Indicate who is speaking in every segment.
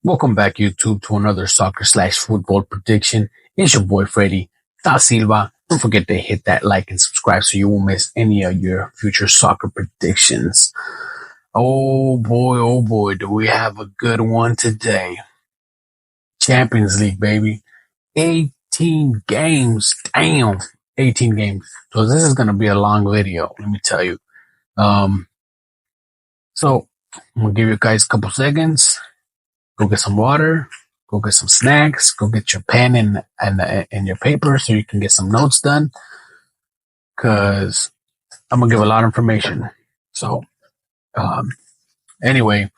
Speaker 1: Welcome back, YouTube, to another soccer slash football prediction. It's your boy Freddy Da Silva. Don't forget to hit that like and subscribe so you won't miss any of your future soccer predictions. Oh boy, do we have a good one today. Champions League, baby. 18 games. Damn. 18 games. So this is going to be a long video, let me tell you. Um, so I'm going to give you guys a couple seconds. Go get some water, go get some snacks, go get your pen and your paper so you can get some notes done. Cause I'm gonna give a lot of information. So, um, anyway,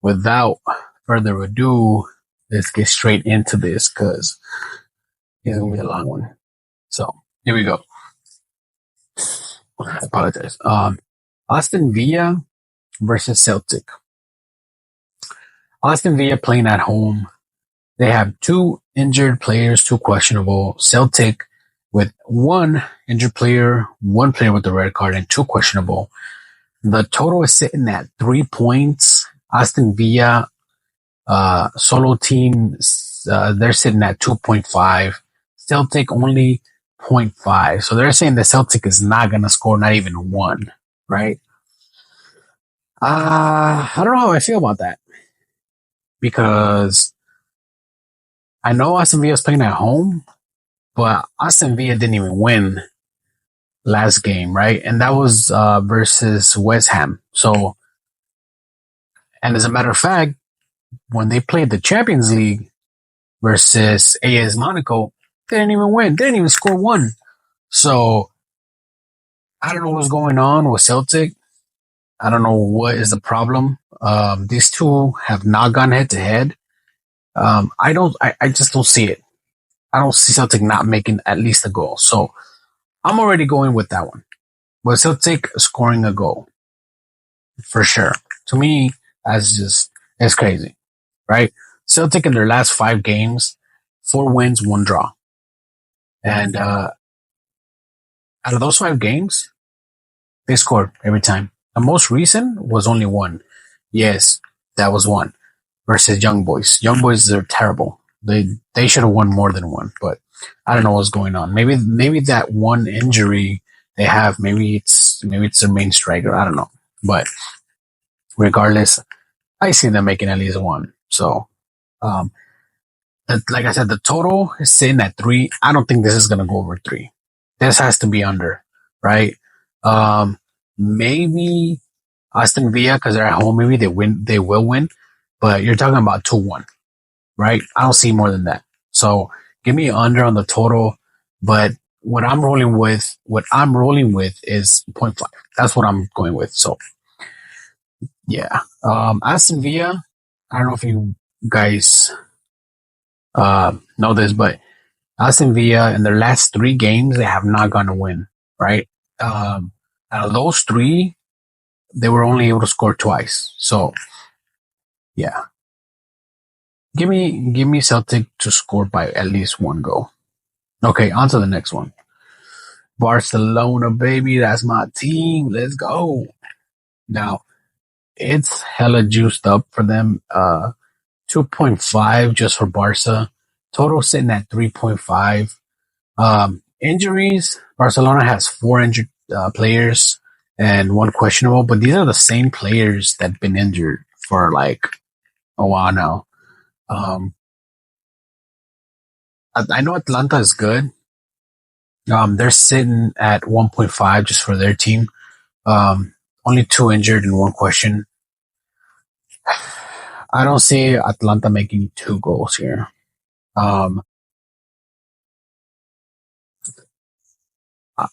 Speaker 1: without further ado, let's get straight into this because it's gonna be a long one. So here we go. I apologize. Aston Villa versus Celtic. Aston Villa playing at home. They have two injured players, two questionable. Celtic with one injured player, one player with the red card, and two questionable. The total is sitting at 3 points. Aston Villa, solo team, they're sitting at 2.5. Celtic only zero point 0.5. So they're saying the Celtic is not going to score not even one, right? I don't know how I feel about that because I know Aston Villa is playing at home, but Aston Villa didn't even win last game, right? And that was versus West Ham. So, and as a matter of fact, when they played the Champions League versus AS Monaco, they didn't even win. They didn't even score one. So I don't know what's going on with Celtic. I don't know what is the problem. These two have not gone head to head. I just don't see it. I don't see Celtic not making at least a goal. So I'm already going with that one. But Celtic scoring a goal for sure. To me, it's crazy, right? Celtic in their last 5 games, 4 wins, 1 draw. And out of those 5 games, they scored every time. The most recent was only one. Yes, that was one versus Young Boys. Young Boys are terrible. They should have won more than one, but I don't know what's going on. Maybe that one injury they have, maybe it's their main striker. I don't know. But regardless, I see them making at least one. So um like I said, the total is sitting at 3. I don't think this is gonna go over 3. This has to be under, right? Maybe Aston Villa because they're at home. Maybe they will win, but you're talking about 2-1, right? I don't see more than that. So give me under on the total, but what I'm rolling with is zero point 0.5. That's what I'm going with. So yeah, Aston Villa. I don't know if you guys know this, but Aston Villa in their last 3 games they have not gone to win, right? Out of those 3, they were only able to score twice. So yeah, give me Celtic to score by at least 1 goal. Okay, on to the next one. Barcelona, baby, that's my team. Let's go. Now it's hella juiced up for them. 2.5 just for Barca. Total sitting at 3.5. Injuries. Barcelona has 4 injured players and 1 questionable, but these are the same players that've been injured for like a while now. Um, I know Atlanta is good. They're sitting at 1.5 just for their team. Only 2 injured and 1 question. I don't see Atlanta making 2 goals here. Um,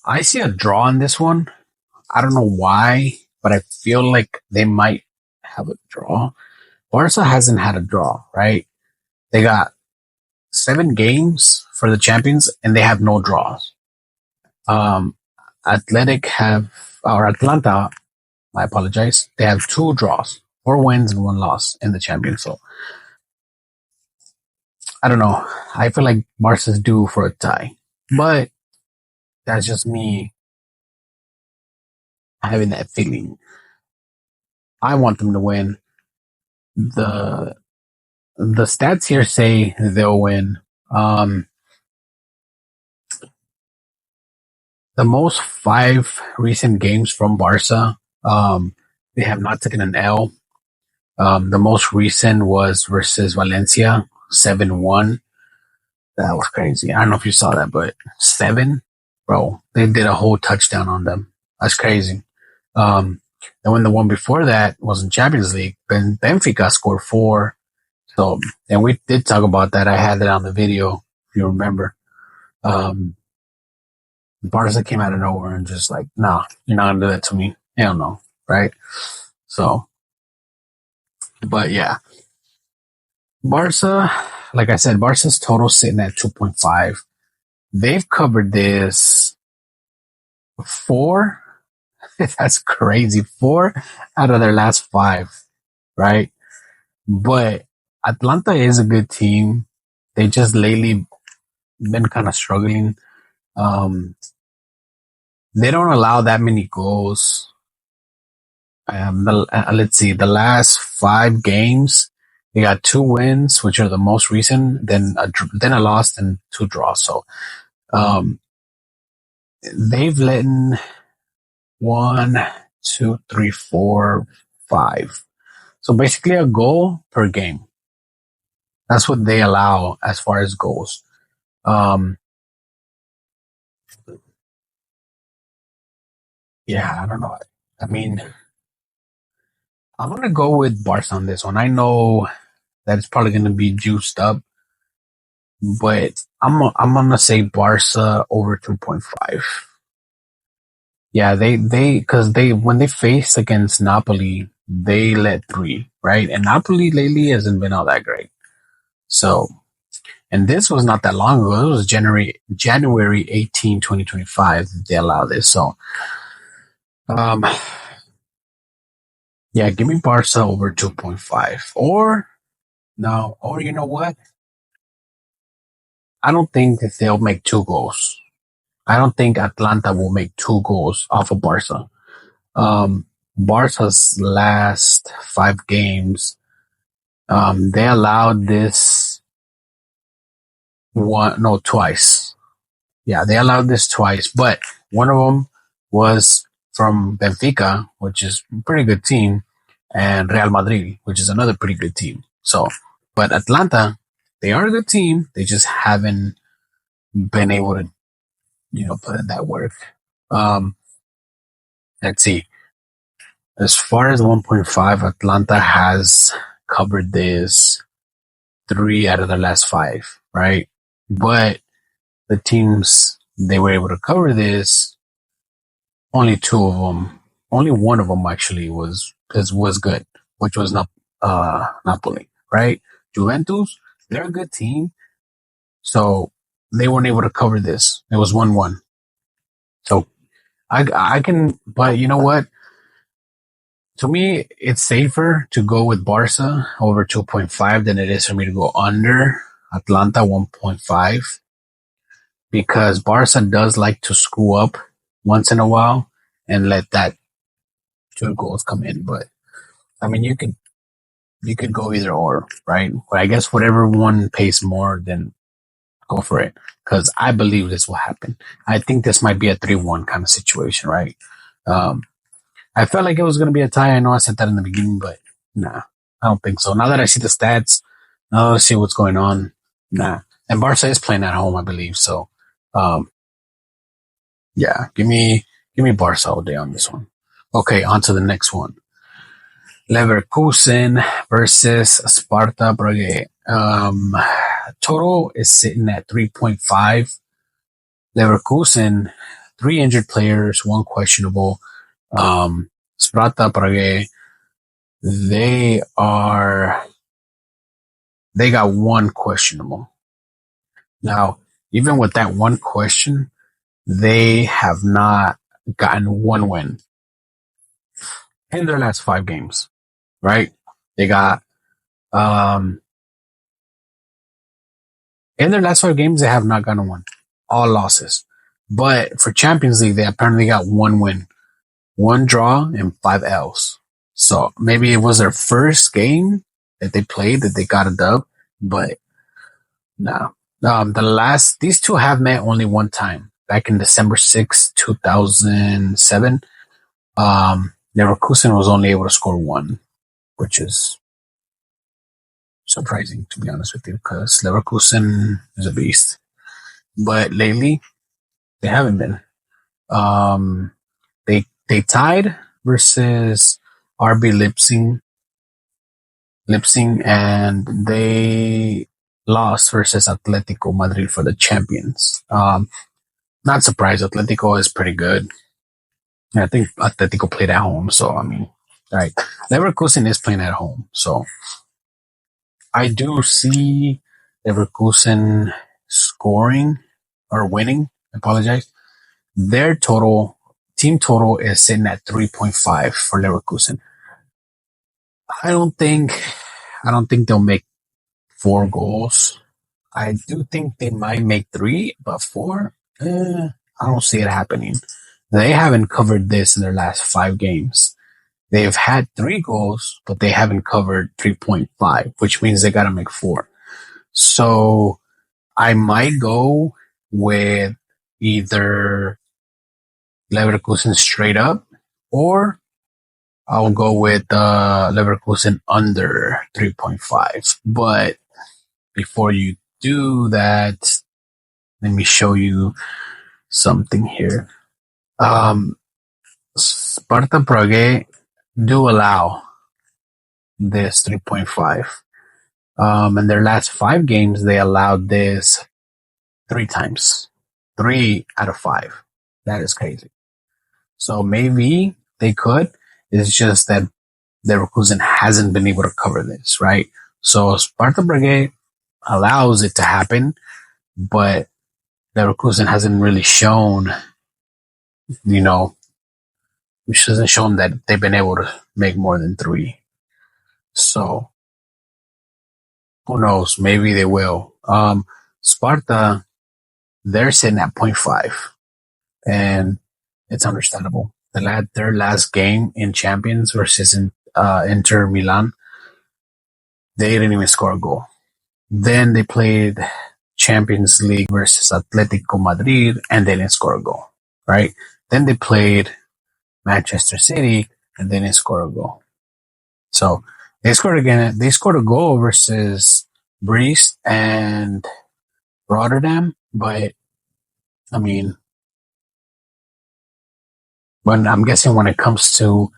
Speaker 1: I see a draw in this one. I don't know why, but I feel like they might have a draw. Barca hasn't had a draw, right? They got 7 games for the champions and they have no draws. Um, Atlanta, I apologize. They have 2 draws, 4 wins and 1 loss in the champions. So I don't know. I feel like Barca's due for a tie, but that's just me having that feeling. I want them to win. The the stats here say they'll win. Um, the most five recent games from Barca, they have not taken an L. The most recent was versus Valencia, 7-1. That was crazy. I don't know if you saw that, but seven, bro, they did a whole touchdown on them. That's crazy. Um, and when the one before that was in Champions League, Benfica scored four. So, and we did talk about that. I had it on the video, if you remember. Um, Barca came out of nowhere and just like, nah, you're not gonna do that to me. Hell no, right? So, but yeah, Barca, like I said, Barca's total sitting at 2.5. They've covered this four. That's crazy. Four out of their last five, right? But Atlanta is a good team. They just lately been kind of struggling. Um, they don't allow that many goals. Let's see, the last five games, they got two wins, which are the most recent, then a loss and two draws. So, um, they've let in one, two, three, four, five. So basically a goal per game. That's what they allow as far as goals. Um, yeah, I don't know. I mean, I'm gonna go with Barca on this one. I know that it's probably gonna be juiced up, but I'm gonna say Barca over 2.5. Yeah, because they when they faced against Napoli, they led three, right? And Napoli lately hasn't been all that great. So, and this was not that long ago. It was January 18, 2025. They allow this. So, um, yeah, give me Barca over 2.5. Or, no, or you know what? I don't think that they'll make two goals. I don't think Atlanta will make two goals off of Barca. Barca's last five games, they allowed this twice. Yeah, they allowed this twice, but one of them was from Benfica, which is a pretty good team, and Real Madrid, which is another pretty good team. So, but Atlanta, they are a good team. They just haven't been able to, put in that work. Um, let's see. As far as 1.5, Atlanta has covered this three out of the last five, right? But the teams they were able to cover this, only two of them, only one of them actually was good, which was not Napoli, right? Juventus, they're a good team, so they weren't able to cover this. It was 1-1. So I can, but you know what? To me, it's safer to go with Barca over 2.5 than it is for me to go under Atlanta 1.5 because Barca does like to screw up once in a while and let that two goals come in. But I mean, you could go either or, right? But I guess whatever one pays more, then go for it because I believe this will happen. I think this might be a 3-1 kind of situation, right? Um, I felt like it was going to be a tie. I know I said that in the beginning, but nah, I don't think so. Now that I see the stats, now that I see what's going on, nah. And Barca is playing at home, I believe. So, um, yeah, give me Barca all day on this one. Okay, on to the next one. Leverkusen versus Sparta Prague. Total is sitting at 3.5. Leverkusen, three injured players, one questionable. Sparta Prague, they got one questionable. Now, even with that one question, they have not gotten one win in their last five games, right? They got, um, in their last five games, they have not gotten one. All losses. But for Champions League, they apparently got one win, one draw, and five L's. So maybe it was their first game that they played that they got a dub, but no. These two have met only one time back in December 6th, 2007. Leverkusen was only able to score one, which is surprising, to be honest with you, because Leverkusen is a beast. But lately, they haven't been. Um, they tied versus RB Leipzig, and they lost versus Atletico Madrid for the champions. Not surprised. Atletico is pretty good. I think Atletico played at home, so I mean, right. Leverkusen is playing at home, so I do see Leverkusen scoring or winning. I apologize. Their team total is sitting at 3.5 for Leverkusen. I don't think, I don't think they'll make 4 goals. I do think they might make 3, but 4, I don't see it happening. They haven't covered this in their last 5 games. They've had 3 goals, but they haven't covered 3.5, which means they got to make 4. So I might go with either Leverkusen straight up, or I'll go with Leverkusen under 3.5. But before you do that, let me show you something here. Sparta Prague do allow this 3.5. In their last 5 games, they allowed this 3 times. 3 out of 5. That is crazy. So maybe they could. It's just that Leverkusen hasn't been able to cover this, right? So Sparta Prague allows it to happen, but Leverkusen hasn't really shown, which hasn't shown that they've been able to make more than 3. So who knows? Maybe they will. Sparta, they're sitting at 0.5, and it's understandable. Their last game in Champions versus Inter Milan, they didn't even score a goal. Then they played Champions League versus Atletico Madrid, and they didn't score a goal, right? Then they played Manchester City, and they didn't score a goal. So they scored again. They scored a goal versus Brest and Rotterdam, but I mean, I'm guessing when it comes to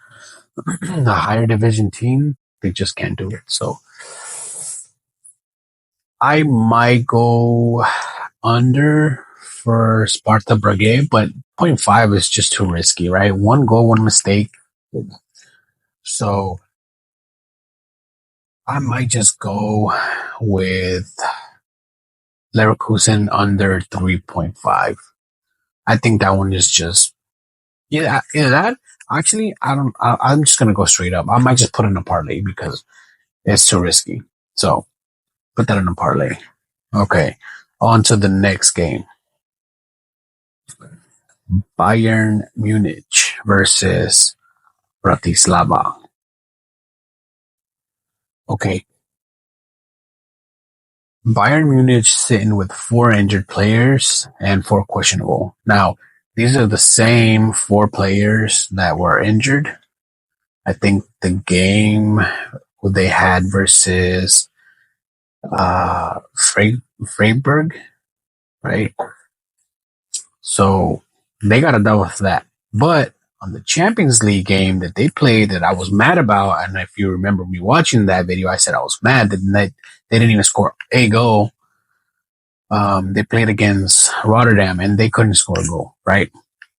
Speaker 1: the higher division team, they just can't do it. So I might go under for Sparta Brage, but 0.5 is just too risky, right? 1 goal, 1 mistake. So I might just go with Leverkusen under 3.5. I think that one is just, yeah, that. Actually, I'm just going to go straight up. I might just put in a parlay because it's too risky. So put that in a parlay. Okay. On to the next game. Bayern Munich versus Bratislava. Okay. Bayern Munich sitting with 4 injured players and 4 questionable. Now, these are the same 4 players that were injured. I think the game they had versus Freiburg, right? So they got a dub with that. But on the Champions League game that they played that I was mad about, and if you remember me watching that video, I said I was mad that they didn't even score a goal. They played against Rotterdam and they couldn't score a goal, right?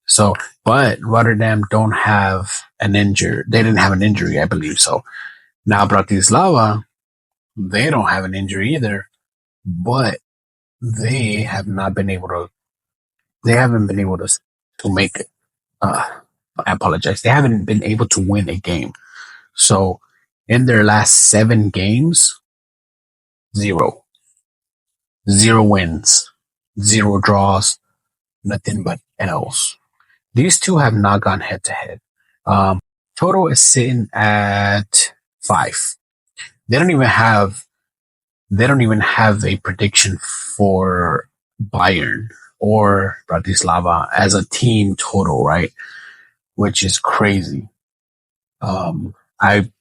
Speaker 1: So, but Rotterdam don't have an injury. They didn't have an injury, I believe. So now Bratislava, they don't have an injury either, but they have not been able to. They haven't been able to make it. I apologize. They haven't been able to win a game. So in their last 7 games, 0 wins, 0 draws, nothing but L's. These two have not gone head to head. Total is sitting at 5. They don't even have they don't even have a prediction for Bayern or Bratislava as a team total, right? Which is crazy. I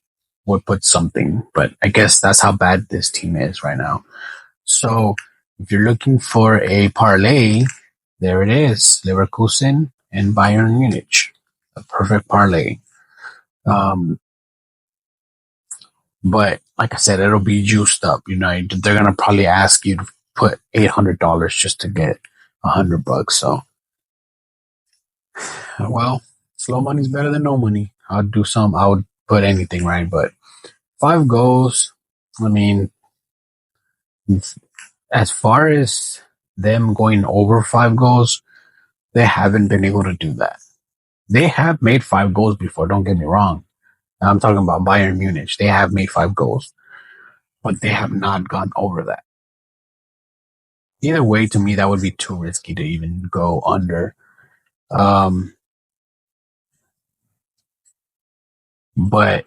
Speaker 1: would put something, but I guess that's how bad this team is right now. So if you're looking for a parlay, there it is. Leverkusen and Bayern Munich. A perfect parlay. Um, but like I said, it'll be juiced up. You know, they're gonna probably ask you to put $800 just to get $100. So, well, slow money's better than no money. I'd do some. I would put anything right, but 5 goals. I mean, as far as them going over 5 goals, they haven't been able to do that. They have made 5 goals before. Don't get me wrong. I'm talking about Bayern Munich. They have made 5 goals, but they have not gone over that. Either way, to me, that would be too risky to even go under. Um, but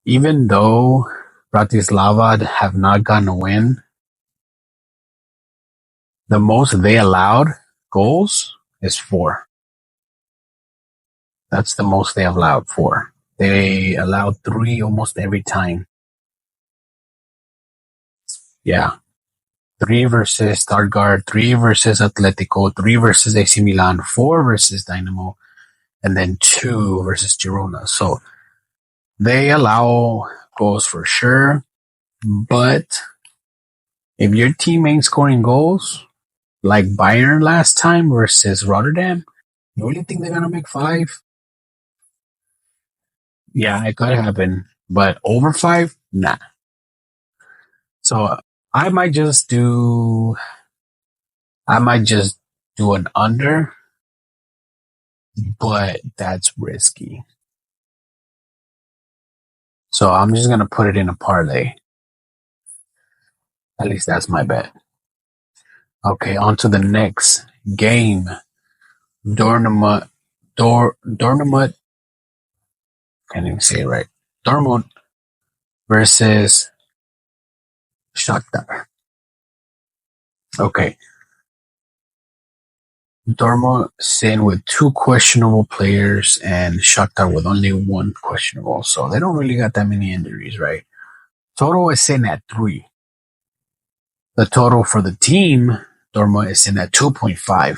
Speaker 1: even though Bratislava have not gotten a win, the most they allowed goals is 4. That's the most they have allowed, 4. They allowed 3 almost every time. Yeah. 3 versus Stuttgart, 3 versus Atletico, 3 versus AC Milan, 4 versus Dynamo, and then 2 versus Girona. So they allow goals for sure, but if your team ain't scoring goals, like Bayern last time versus Rotterdam, you really think they're gonna make 5? Yeah, it could happen, but over 5, nah. So I might just do, I might just do an under, but that's risky. So I'm just gonna put it in a parlay. At least that's my bet. Okay, on to the next game. Dortmund, Dortmund, can't even say it right. Dortmund versus Shakhtar. Okay, Dortmund sitting with 2 questionable players and Shakhtar with only 1 questionable. So they don't really got that many injuries, right? Total is sitting at 3. The total for the team, Dortmund is sitting at 2.5.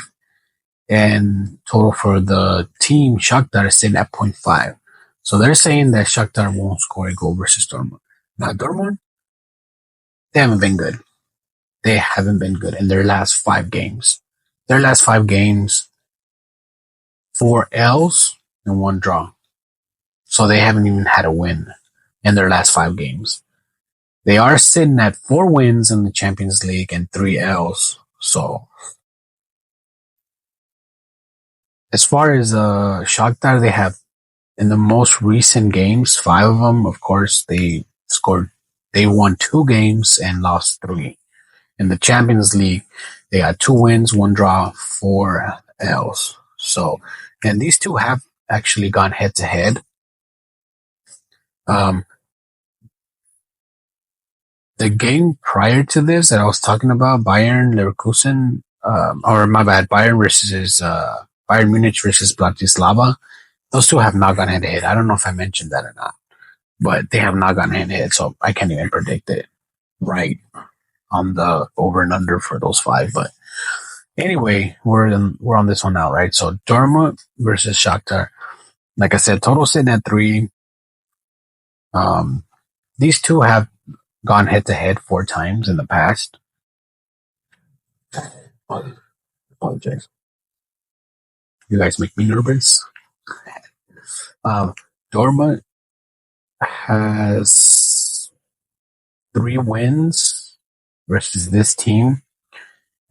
Speaker 1: And total for the team, Shakhtar is sitting at 0.5. So they're saying that Shakhtar won't score a goal versus Dortmund. Now, Dortmund, they haven't been good. They haven't been good in their last 5 games. Their last 5 games, 4 L's and 1 draw. So they haven't even had a win in their last 5 games. They are sitting at 4 wins in the Champions League and 3 L's. So as far as Shakhtar, they have in the most recent games, 5 of them, of course, they won 2 games and lost 3. In the Champions League, they had 2 wins, 1 draw, 4 L's. So, and these 2 have actually gone head to head. The game prior to this that I was talking about, Bayern Leverkusen, or my bad, Bayern Munich versus Bratislava, those 2 have not gone head to head. I don't know if I mentioned that or not, but they have not gone head to head, so I can't even predict it right on the over and under for those 5. But anyway, we're on this one now, right? So Dortmund versus Shakhtar. Like I said, total sitting at 3. These 2 have gone head to head 4 times in the past. Apologize. You guys make me nervous. Dortmund has 3 wins versus this team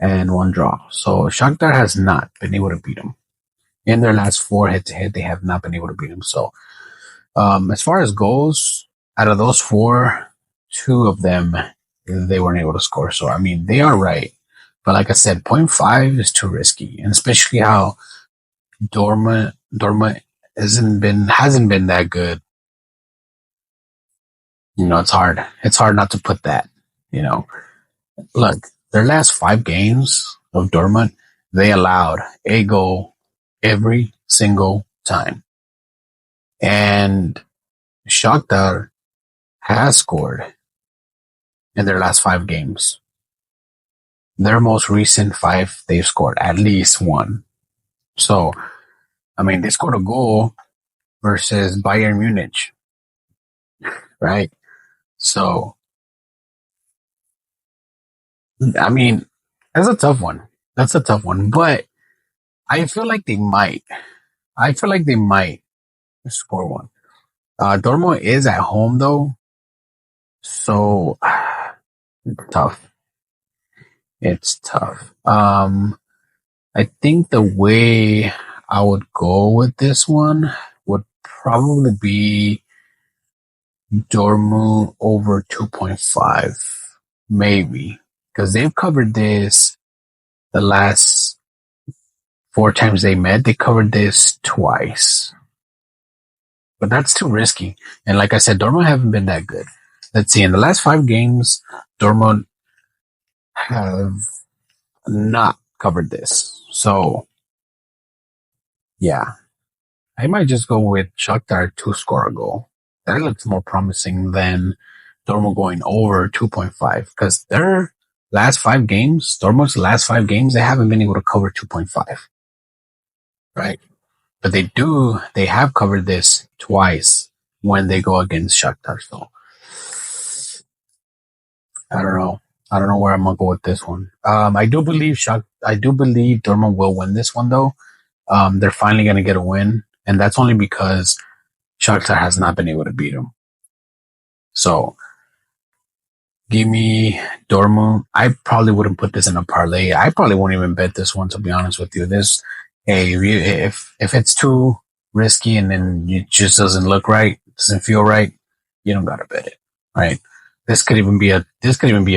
Speaker 1: and 1 draw. So Shakhtar has not been able to beat them. In their last 4 head to head, they have not been able to beat them. So as far as goals, out of those 4, 2 of them, they weren't able to score. So, I mean, they are right. But like I said, 0.5 is too risky. And especially how Dortmund hasn't been that good. It's hard. It's hard not to put that. You know, look, their last 5 games of Dortmund, they allowed a goal every single time. And Shakhtar has scored in their last 5 games. Their most recent 5, they've scored at least one. So, I mean, they scored a goal versus Bayern Munich, right? So, I mean, that's a tough one. That's a tough one. But I feel like they might. I feel like they might score one. Dortmund is at home though, so it's tough. It's tough. I think the way I would go with this one would probably be Dortmund over 2.5, maybe, because they've covered this the last 4 times they met. They covered this twice, but that's too risky. And like I said, Dortmund haven't been that good. Let's see. In the last 5 games, Dortmund have not covered this. So, yeah, I might just go with Shakhtar to score a goal. That looks more promising than Dortmund going over 2.5 because Dortmund's last 5 games, they haven't been able to cover 2.5, right? But they have covered this twice when they go against Shakhtar. So, I don't know. I don't know where I'm gonna go with this one. I do believe Dortmund will win this one though. They're finally gonna get a win, and that's only because Shakhtar has not been able to beat them. So give me Dortmund. I probably wouldn't put this in a parlay. I probably won't even bet this one, to be honest with you. If it's too risky and then it just doesn't look right, doesn't feel right, you don't gotta bet it, right? This could even be a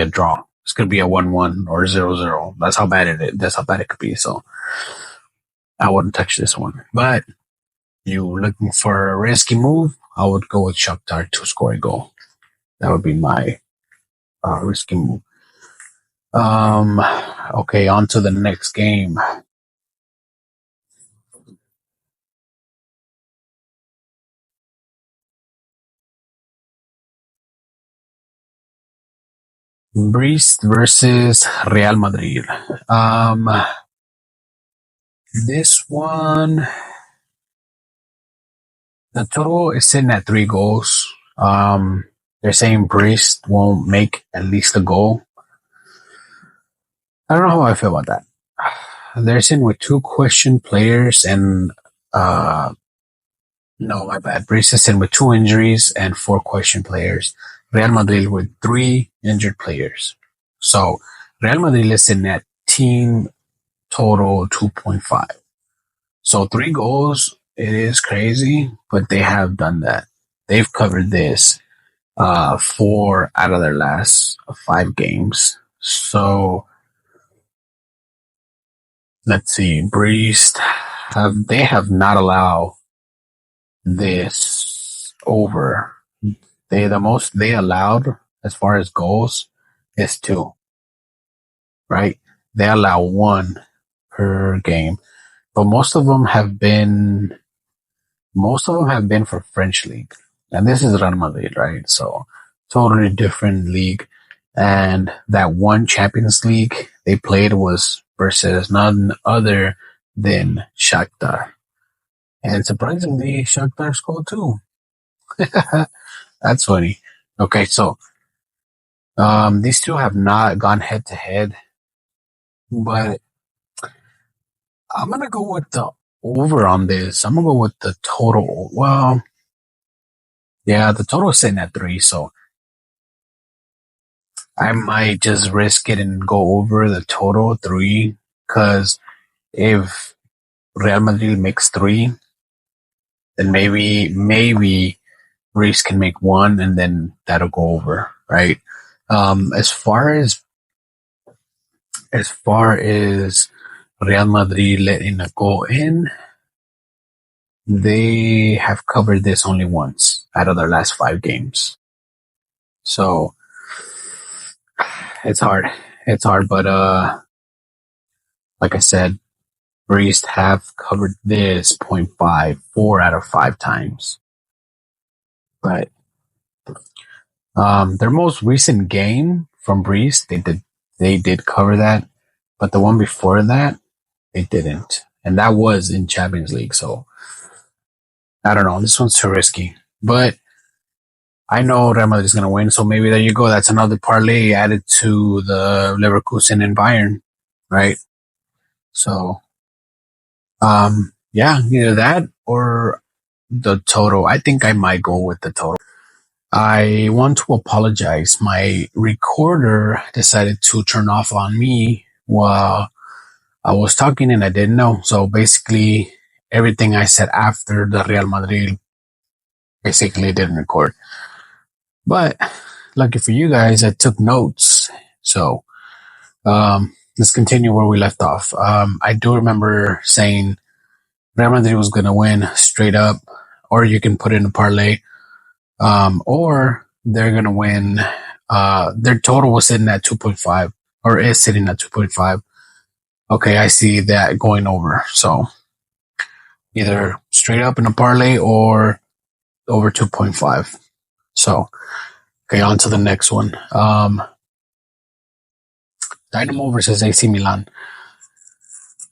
Speaker 1: draw. This could be a 1-1 or 0-0. That's how bad it is. That's how bad it could be. So I wouldn't touch this one. But you looking for a risky move, I would go with Shakhtar to score a goal. That would be my risky move. Okay, on to the next game. Brest versus Real Madrid. This one, the total is sitting at 3 goals. They're saying Brest won't make at least a goal. I don't know how I feel about that. They're sitting with 2 question players and no, my bad. Brest is sitting with 2 injuries and 4 question players. Real Madrid with 3 injured players. So Real Madrid is sitting at team total 2.5. So 3 goals, it is crazy, but they have done that. They've covered this 4 out of their last 5 games. So let's see. Brest they have not allowed this over. The most they allowed as far as goals is 2, right? They allow 1 per game, but most of them have been for French league, and this is Real Madrid, right? So totally different league. And that one Champions League they played was versus none other than Shakhtar, and surprisingly, Shakhtar scored too. That's funny. Okay, so these two have not gone head to head, but I'm gonna go with the over on this. I'm gonna go with the total. Well, yeah, the total is sitting at 3, so I might just risk it and go over the total 3. Because if Real Madrid makes 3, then maybe Reese can make 1, and then that'll go over, right? As far as Real Madrid letting a goal in, they have covered this only once out of their last 5 games. So it's hard. It's hard, but like I said, Brest have covered this point five 4 out of 5 times. But their most recent game from Brest, they did cover that, but the one before that, they didn't, and that was in Champions League. So I don't know. This one's too risky, but I know Real Madrid is going to win. So maybe there you go. That's another parlay added to the Leverkusen and Bayern, right? So yeah, either that or the total. I think I might go with the total. I want to apologize. My recorder decided to turn off on me while I was talking and I didn't know. So basically, everything I said after the Real Madrid basically didn't record. But lucky for you guys, I took notes. So let's continue where we left off. I do remember saying Real Madrid was going to win straight up, or you can put in a parlay, or they're going to win. Their total was sitting at 2.5, or is sitting at 2.5. Okay, I see that going over. So either straight up in a parlay or over 2.5. So, okay, on to the next one. Dynamo versus AC Milan.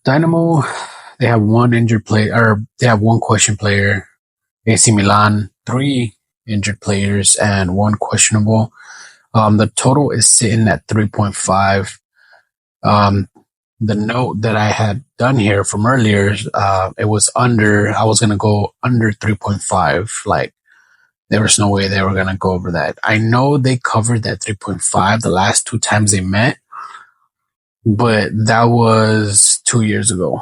Speaker 1: Dynamo, they have one injured player, or they have one question player. AC Milan, 3 injured players and one questionable. The total is sitting at 3.5. The note that I had done here from earlier, it was under, I was going to go under 3.5. Like, there was no way they were going to go over that. I know they covered that 3.5 the last 2 times they met, but that was 2 years ago.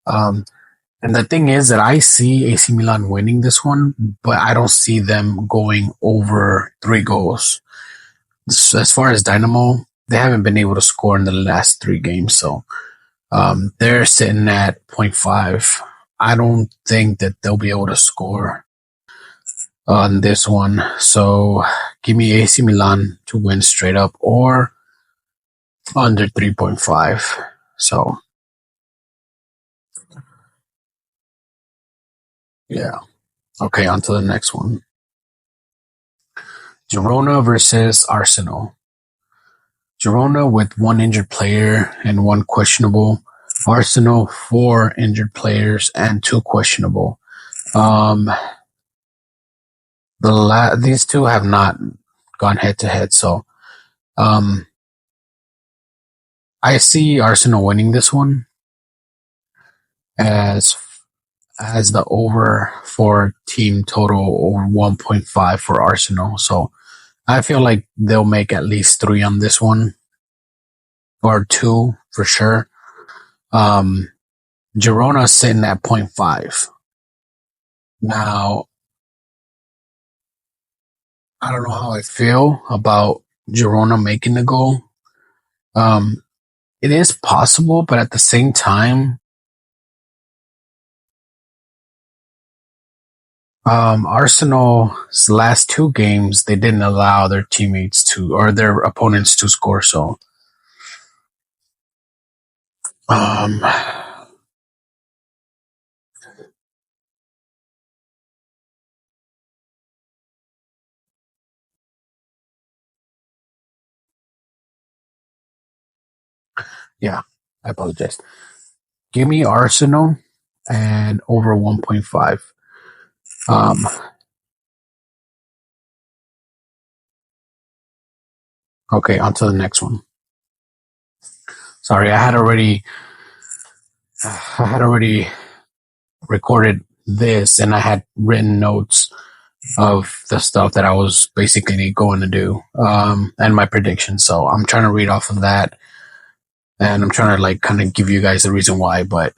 Speaker 1: And the thing is that I see AC Milan winning this one, but I don't see them going over 3 goals. So as far as Dynamo, they haven't been able to score in the last 3 games. So they're sitting at 0.5. I don't think that they'll be able to score on this one. So give me AC Milan to win straight up or under 3.5. So yeah. Okay, on to the next one. Girona versus Arsenal. Girona with one injured player and one questionable. Arsenal, 4 injured players and 2 questionable. These two have not gone head to head, so I see Arsenal winning this one as the over for team total over 1.5 for Arsenal. So I feel like they'll make at least 3 on this one, or 2 for sure. Girona's sitting at 0.5. Now, I don't know how I feel about Girona making the goal. It is possible, but at the same time, Arsenal's last 2 games, they didn't allow their teammates to, or their opponents to score. So, yeah, I apologize. Give me Arsenal and over 1.5. Okay, on to the next one. Sorry, I had already recorded this and I had written notes of the stuff that I was basically going to do, and my predictions. So I'm trying to read off of that and I'm trying to like kind of give you guys the reason why, but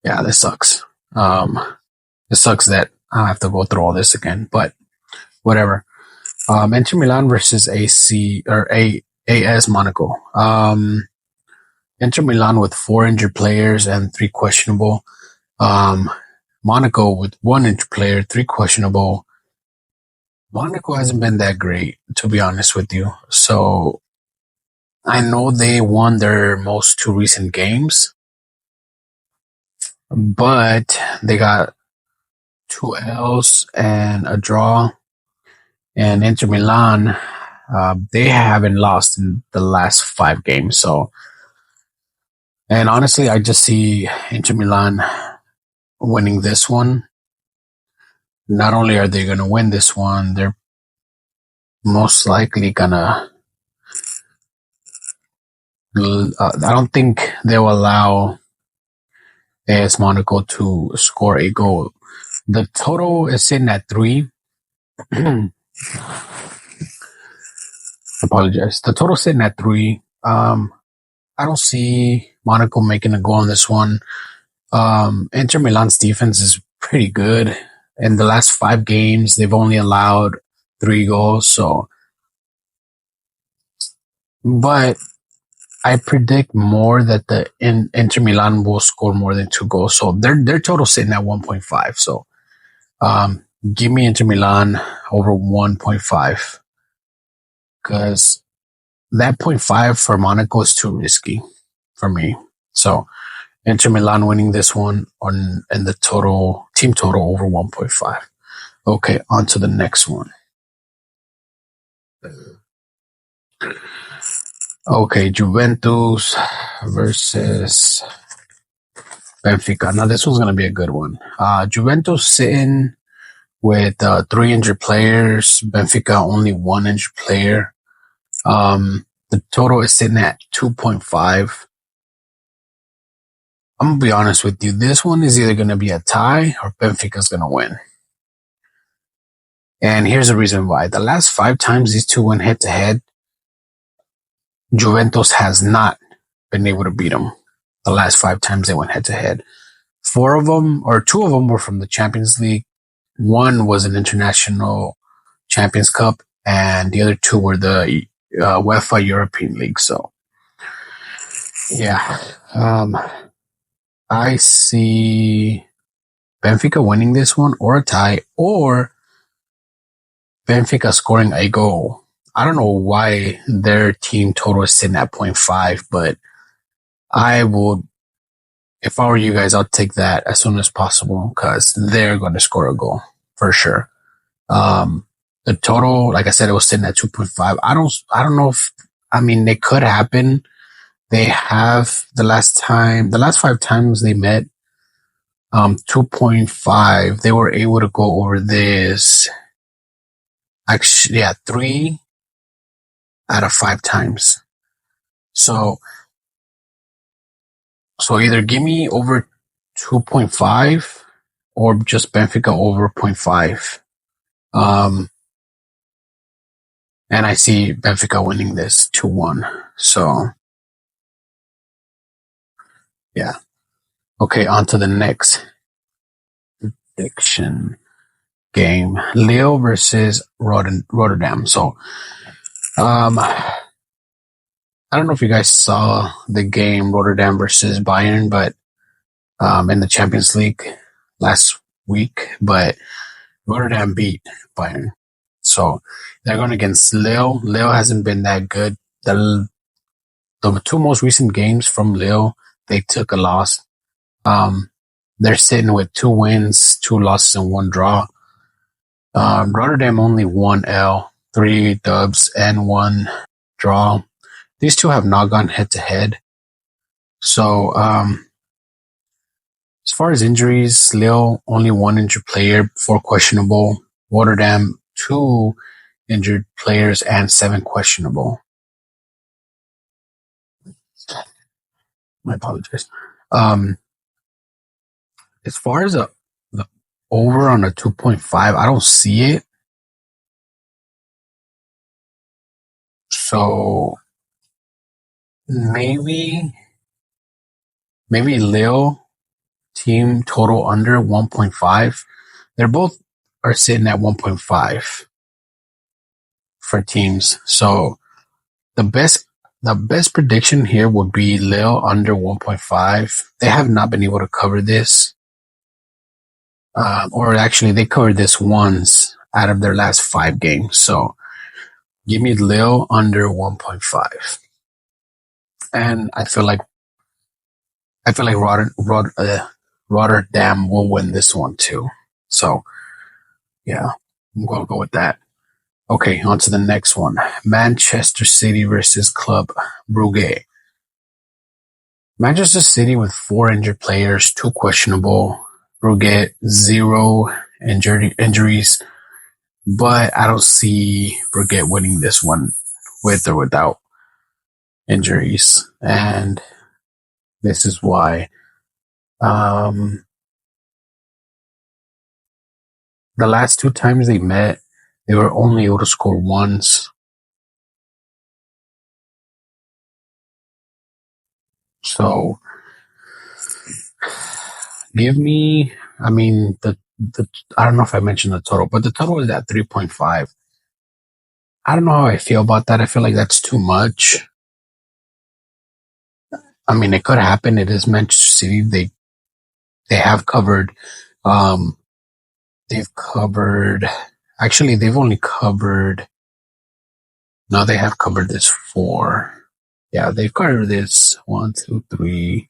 Speaker 1: yeah, this sucks. It sucks that I have to go through all this again, but whatever. Inter Milan versus AC or AS Monaco. Inter Milan with 4 injured players and 3 questionable. Monaco with one injured player, three questionable. Monaco hasn't been that great, to be honest with you. So I know they won their most two recent games, but they got two L's and a draw. And Inter Milan, they haven't lost in the last five games. So, and honestly, I just see Inter Milan winning this one. Not only are they going to win this one, they're most likely going to. I don't think they'll allow AS Monaco to score a goal. The total is sitting at 3. Apologize. The total sitting at 3. I don't see Monaco making a goal on this one. Inter Milan's defense is pretty good. In the last 5 games, they've only allowed 3 goals. So, but I predict more that the Inter Milan will score more than 2 goals. So their total sitting at 1.5. So, give me Inter Milan over 1.5 because that 0.5 for Monaco is too risky for me. So Inter Milan winning this one on and the total team total over 1.5. Okay, on to the next one. Okay, Juventus versus Benfica. Now this one's gonna be a good one. Juventus sitting with 3 injured players. Benfica only 1 injured player. The total is sitting at 2.5. I'm going to be honest with you. This one is either going to be a tie or Benfica's going to win. And here's the reason why. The last 5 times these two went head to head, Juventus has not been able to beat them. The last 5 times they went head to head. 4 of them, or 2 of them were from the Champions League. 1 was an International Champions Cup, and the other 2 were the UEFA European League. So, yeah. I see Benfica winning this one or a tie or Benfica scoring a goal. I don't know why their team total is sitting at 0.5, but I would, if I were you guys, I'll take that as soon as possible because they're going to score a goal for sure. The total, like I said, it was sitting at 2.5. I don't know if, I mean, it could happen. They have the last 5 times they met, 2.5, they were able to go over this. Actually, yeah, 3 out of 5 times. So either give me over 2.5 or just Benfica over 0.5. And I see Benfica winning this 2-1. So, yeah. Okay, on to the next prediction game. Lille versus Rotterdam. So, I don't know if you guys saw the game Rotterdam versus Bayern, but in the Champions League last week, but Rotterdam beat Bayern. So they're going against Lille. Lille hasn't been that good. The 2 most recent games from Lille, they took a loss. They're sitting with 2 wins, 2 losses, and 1 draw. Rotterdam only 1 L, 3 dubs, and 1 draw. These 2 have not gone head to head. So, as far as injuries, Lille only 1 injured player, 4 questionable. Rotterdam 2 injured players and 7 questionable. My apologies. As far as the over on a 2.5, I don't see it. So maybe Lille team total under 1.5. They're both are sitting at 1.5 for teams. So the best prediction here would be Lille under 1.5. They have not been able to cover this. Or actually, they covered this once out of their last 5 games. So give me Lille under 1.5. And I feel like Rotterdam will win this one too. So yeah, I'm gonna go with that. Okay, on to the next one. Manchester City versus Club Brugge. Manchester City with 4 injured players, 2 questionable. Brugge, 0 injuries. But I don't see Brugge winning this one with or without injuries. And this is why. Um, the last 2 times they met, they were only able to score once. So give me, I mean, the I don't know if I mentioned the total, but the total is at 3.5. I don't know how I feel about that. I feel like that's too much. I mean, it could happen. It is Manchester City. They have covered. Um, they've covered. Actually, they've only covered. No, they have covered this 4. Yeah, they've covered this 1, 2, 3,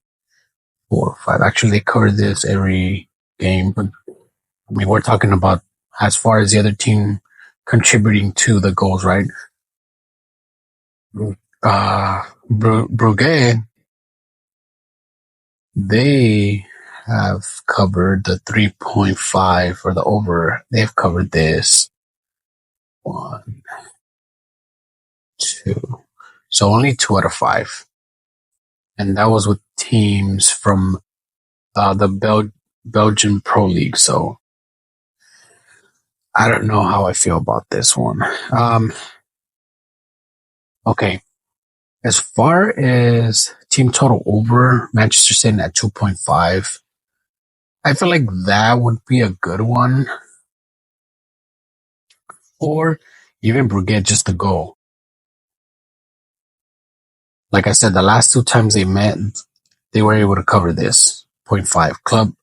Speaker 1: 4, 5. Actually, they covered this every game. But I mean, we're talking about as far as the other team contributing to the goals, right? Brugge, they have covered the 3.5 for the over. They've covered this 1, 2. So only 2 out of 5. And that was with teams from the Belgian Pro League. So I don't know how I feel about this one. Okay. As far as team total over, Manchester City at 2.5. I feel like that would be a good one. Or even Brugge just to go. Like I said, the last 2 times they met, they were able to cover this 0.5. Club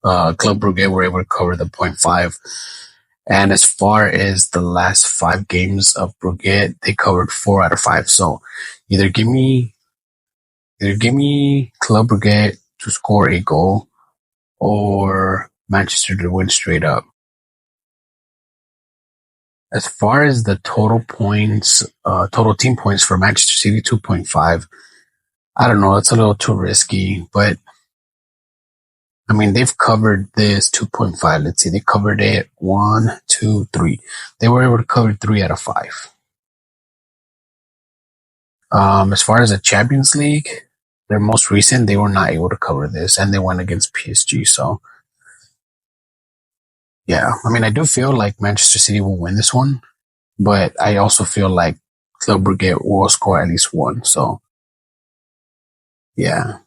Speaker 1: Brugge were able to cover the 0.5. And as far as the last 5 games of Brugge, they covered 4 out of 5. So either give me Club Brugge to score a goal or Manchester to win straight up. As far as the total points, total team points for Manchester City, 2.5. I don't know. It's a little too risky, but I mean, they've covered this 2.5. Let's see. They covered it 1, 2, 3. They were able to cover 3 out of 5. As far as the Champions League, their most recent, they were not able to cover this and they went against PSG. So yeah, I mean, I do feel like Manchester City will win this one, but I also feel like Club Brugge will score at least one. So yeah,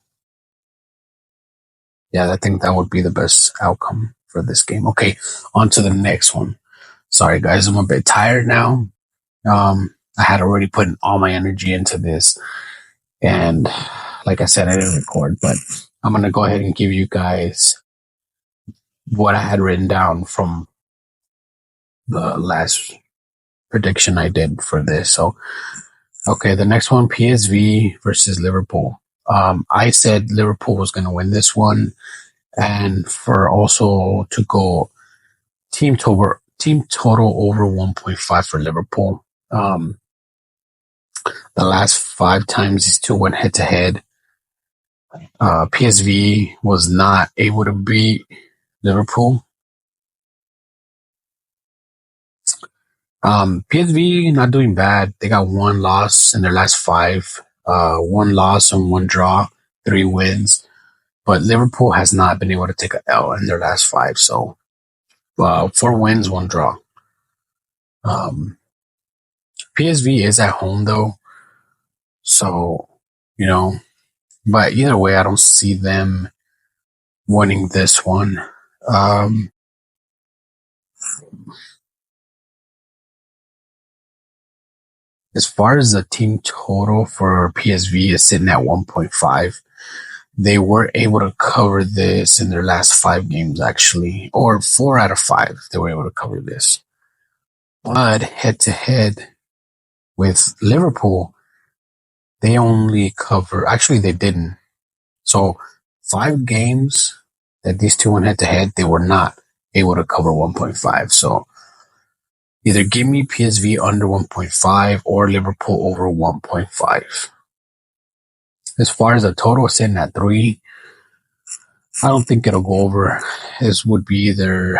Speaker 1: I think that would be the best outcome for this game. Okay, on to the next one. Sorry guys, I'm a bit tired now. I had already put all my energy into this, and like I said, I didn't record, but I'm gonna go ahead and give you guys what I had written down from the last prediction I did for this. So, okay, the next one, PSV versus Liverpool. I said Liverpool was going to win this one, and for also to go team total over 1.5 for Liverpool. The last 5 times these two went head to head. PSV was not able to beat Liverpool. PSV not doing bad. They got 1 loss in their last 5. 1 loss and 1 draw, 3 wins. But Liverpool has not been able to take an L in their last 5. So 4 wins, 1 draw. PSV is at home though. So, you know, but either way, I don't see them winning this one. As far as the team total for PSV is sitting at 1.5. they were able to cover this in their last 5 games, actually, or 4 out of 5. They were able to cover this. But head to head with Liverpool, they only cover, actually, they didn't. So 5 games that these two went head to head, they were not able to cover 1.5. So either give me PSV under 1.5 or Liverpool over 1.5. As far as the total sitting at 3, I don't think it'll go over. This would be either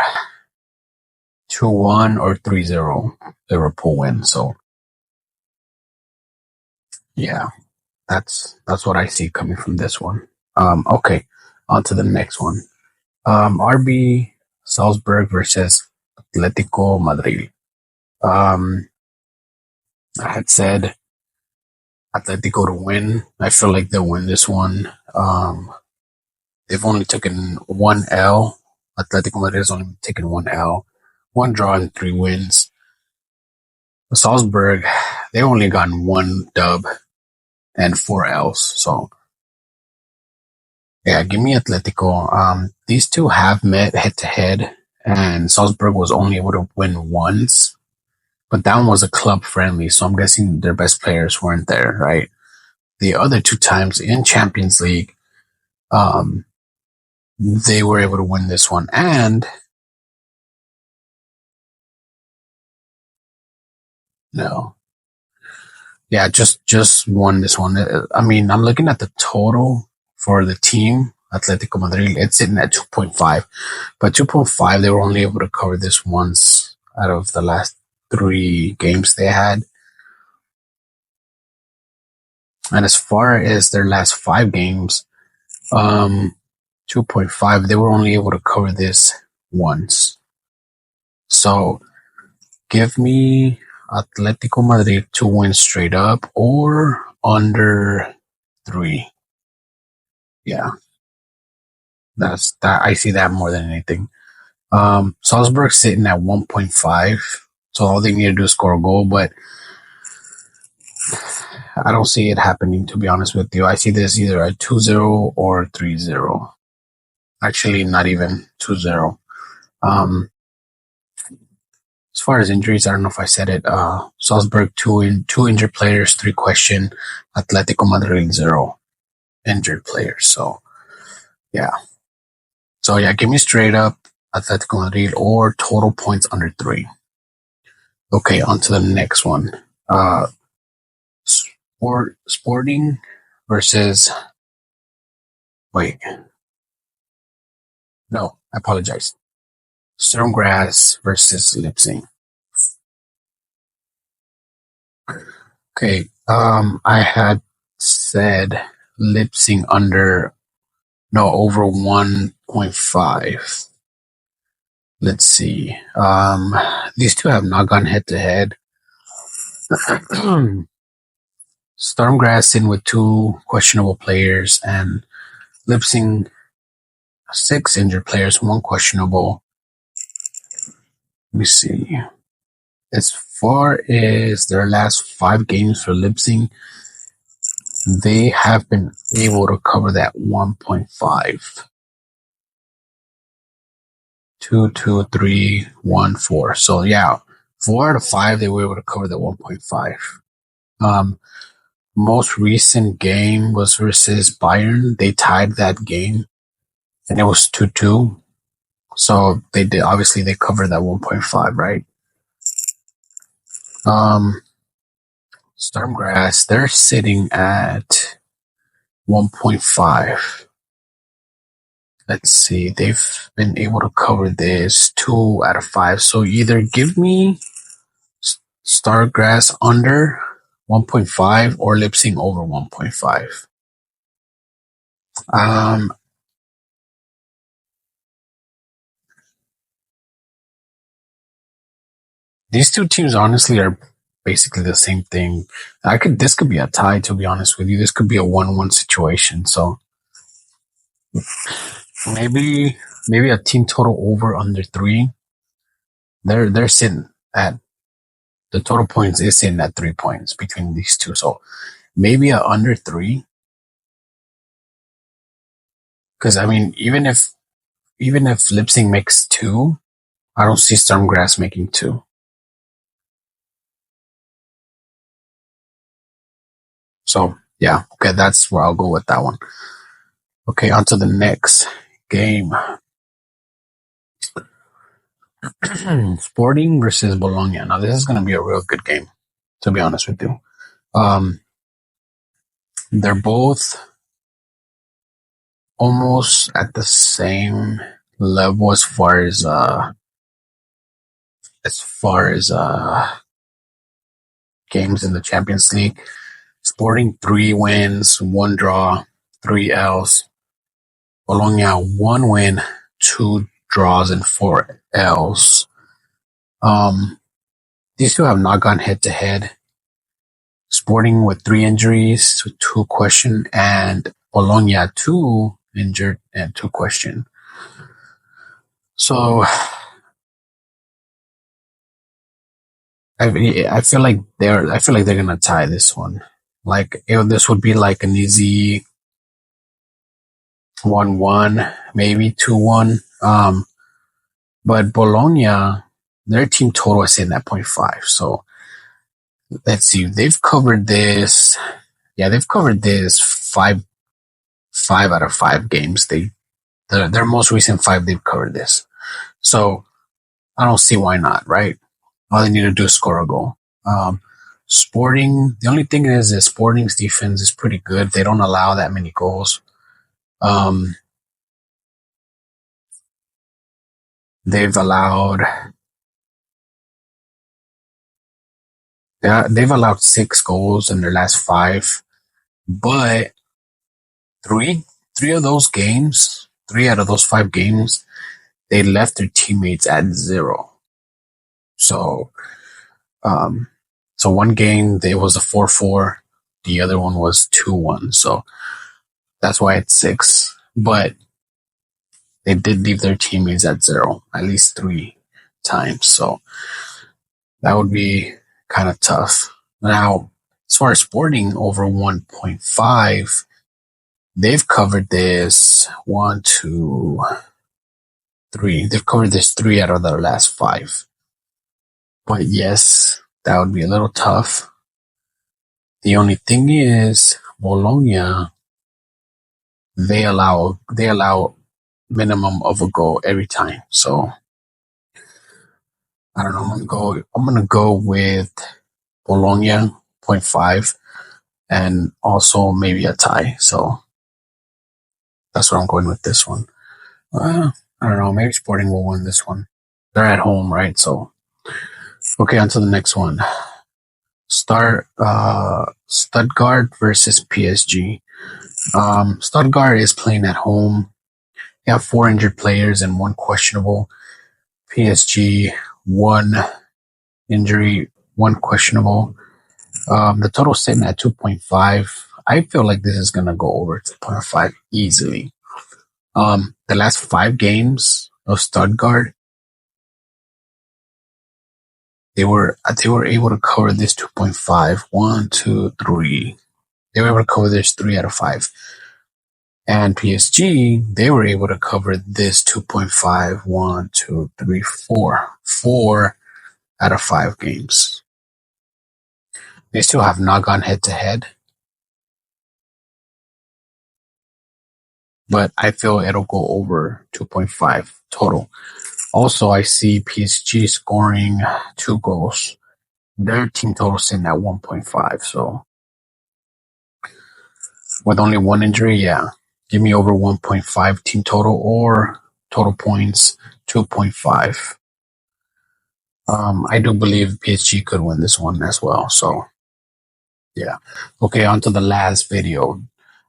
Speaker 1: 2-1 or 3-0 Liverpool win. So yeah, that's what I see coming from this one. Okay, on to the next one. RB Salzburg versus Atletico Madrid. I had said Atletico to win. I feel like they'll win this one. They've only taken 1 L. Atletico Madrid has only taken 1 L, 1 draw and 3 wins. Salzburg, they only gotten 1 dub and 4 Ls. So yeah, give me Atletico. These two have met head to head, and Salzburg was only able to win once, but that one was a club friendly. So I'm guessing their best players weren't there, right? The other 2 times in Champions League, they were able to win this one. And no, yeah, just won this one. I mean, I'm looking at the total for the team, Atletico Madrid. It's sitting at 2.5, but 2.5, they were only able to cover this once out of the last 3 games they had. And as far as their last 5 games, 2.5, they were only able to cover this once. So give me Atletico Madrid to win straight up or under 3. Yeah, that's that. I see that more than anything. Salzburg sitting at 1.5, so all they need to do is score a goal, but I don't see it happening, to be honest with you. I see this either a 2-0 or 3-0. Actually, not even 2-0. As far as injuries, I don't know if I said it. Salzburg, two injured players, 3 question. Atletico Madrid, 0 injured players. So yeah. So yeah, give me straight up Atletico Madrid or total points under 3. Okay, on to the next one. Sporting versus. Wait. No, I apologize. Stormgrass versus Leipzig. Okay. I had said Leipzig over 1.5. Let's see. These two have not gone head to head. Stormgrass in with 2 questionable players and Leipzig 6 injured players, 1 questionable. Let me see. As far as their last 5 games for Leipzig, they have been able to cover that 1.5. 2, 2, 3, 1, 4. So yeah, 4 out of 5 they were able to cover the 1.5. Most recent game was versus Bayern. They tied that game, and it was 2-2. So they did. Obviously, they covered that 1.5, right? Stormgrass, they're sitting at 1.5. Let's see. They've been able to cover this 2 out of 5. So either give me Stargrass under 1.5 or Leipzig over 1.5. These 2 teams honestly are basically the same thing. This could be a tie, to be honest with you. This could be a 1-1 situation. So maybe a team total over under 3. They're sitting at the total points is sitting at 3 points between these two. So maybe a under 3. Because I mean, even if Lipsing makes two, I don't see Stormgrass making two. So yeah, okay, that's where I'll go with that one. Okay, on to the next game. Sporting versus Bologna. Now this is going to be a real good game, to be honest with you. Um, they're both almost at the same level as far as games in the Champions League. Sporting 3 wins, 1 draw, 3 L's. Bologna 1 win, 2 draws, and 4 L's. These two have not gone head to head. Sporting with 3 injuries, 2 question, and Bologna 2 injured and 2 question. So I feel like they're gonna tie this one. Like this would be like an easy 1-1, maybe 2-1. But Bologna, their team total is in that 0.5. So let's see. They've covered this. Yeah, they've covered this five out of 5 games. Their most recent 5, they've covered this. So I don't see why not, right? All they need to do is score a goal. Sporting, the only thing is that Sporting's defense is pretty good. They don't allow that many goals. They've allowed 6 goals in their last 5, but three of those games, 3 out of those 5 games, they left their teammates at 0. So, one game it was a 4-4, the other one was 2-1. So that's why it's 6. But they did leave their teammates at 0 at least 3 times. So that would be kind of tough. Now, as far as Sporting over 1.5, they've covered this 1, 2, 3. They've covered this 3 out of their last 5. But yes, that would be a little tough. The only thing is, Bologna, they allow minimum of a goal every time. So I don't know. I'm gonna go with Bologna 0.5 and also maybe a tie. So that's what I'm going with this one. I don't know. Maybe Sporting will win this one. They're at home, right? So okay, on to the next one. Stuttgart versus PSG. Stuttgart is playing at home. They have 4 injured players and 1 questionable. PSG, 1 injury, 1 questionable. The total sitting at 2.5. I feel like this is gonna go over 2.5 easily. The last 5 games of Stuttgart, they were able to cover this 2.5. 1, 2, 3. They were able to cover this 3 out of 5. And PSG, they were able to cover this 2.5. 1, 2, 3, 4. 4 out of 5 games. They still have not gone head to head. But I feel it'll go over 2.5 total. Also, I see PSG scoring 2 goals. Their team total sitting at 1.5. So with only 1 injury, yeah. Give me over 1.5 team total or total points 2.5. I do believe PSG could win this one as well. So yeah. Okay, on to the last video.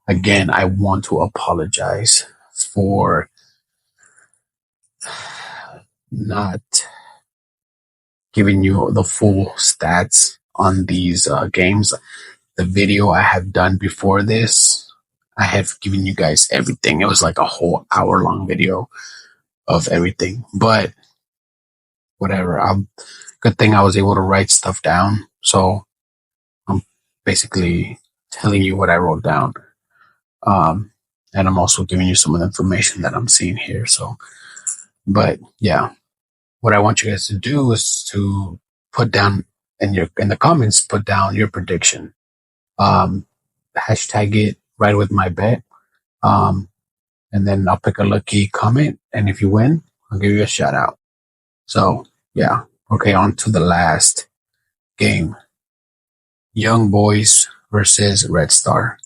Speaker 1: Again, I want to apologize for not giving you the full stats on these games. The video I have done before this, I have given you guys everything. It was like a whole hour-long video of everything. But whatever. Good thing I was able to write stuff down. So I'm basically telling you what I wrote down. and I'm also giving you some of the information that I'm seeing here. So, but yeah, what I want you guys to do is to put down in the comments, put down your prediction. Um, Hashtag it right with my bet. Um, and then I'll pick a lucky comment, and if you win, I'll give you a shout out. So yeah, okay, on to the last game. Young Boys versus Red Star.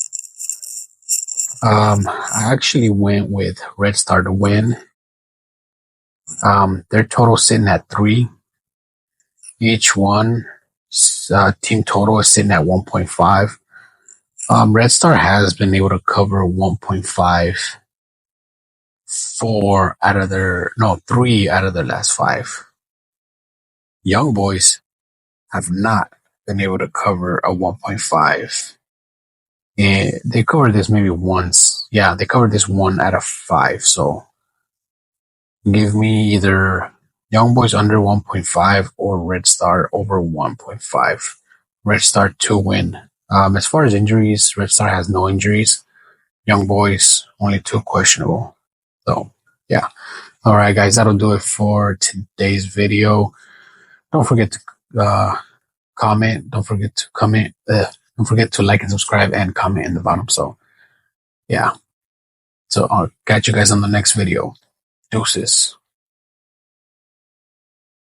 Speaker 1: I actually went with Red Star to win. Their total sitting at 3. Each one team total is sitting at 1.5. Red Star has been able to cover 1.5 3 out of their last 5. Young Boys have not been able to cover a 1.5. And they covered this maybe once. Yeah, they covered this 1 out of 5. So give me either Young Boys under 1.5 or Red Star over 1.5. Red Star to win. As far as injuries, Red Star has no injuries. Young Boys, only 2 questionable. So, yeah. All right, guys, that'll do it for today's video. Don't forget to comment. Don't forget to comment. Don't forget to like and subscribe and comment in the bottom. So, yeah. So I'll catch you guys on the next video. Deuces.